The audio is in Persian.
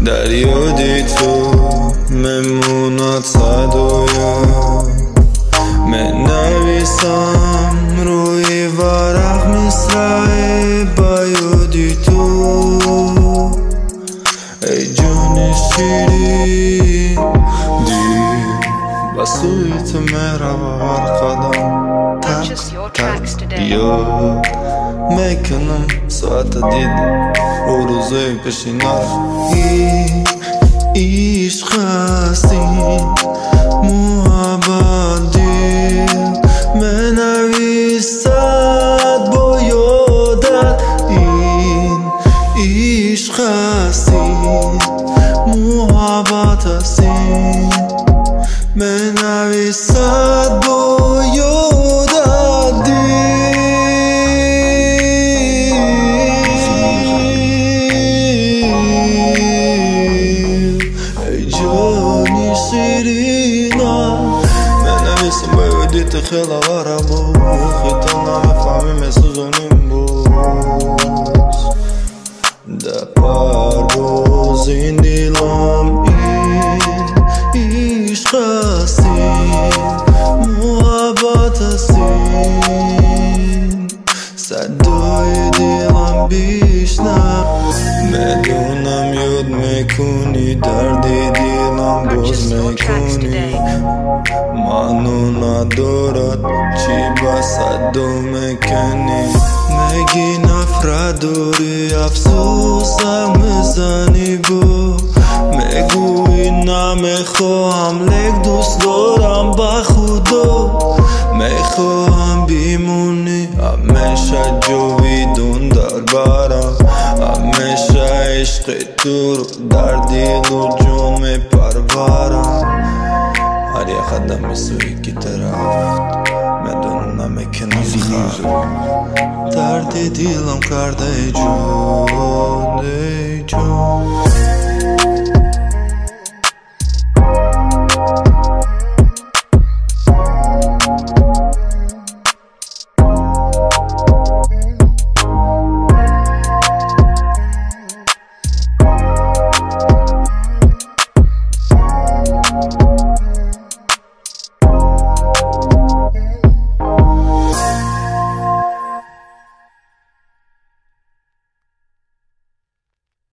در یادی تو میموند صدایا منویسم روی ورق مصرع با یادی تو ای جون شیرین دیر با سوی تو میروم هر قدم بیا میکنم ساعت دید و روزای پیشی نرم عشق هستی محبت دل منویسد با یادت این عشق هستی محبت هستی منویسد با یادت دل ای جانی شیرینا منویسم با یادت خیلی غربا خیلی نمیفهمی میسوزونیم باز در پرواز این دیلم این عشق هستین محبت هستین صدای دیلم بیشنم میدونم یاد میکنی درد دیلم باز میکنی منو ندارد چی با صدا میکنی میگی نفرت داری افسوسم میزنی با میگوی نمیخواهم لیک دوست دارم با خدا میخواهم بیمونی همیشه جاویدون در برم همیشه عشق تو رو در دل و جان میپرورم هر یک قدم میسوی که طرف میدونم نمیکنم خرم درد دیلم کرده ای جان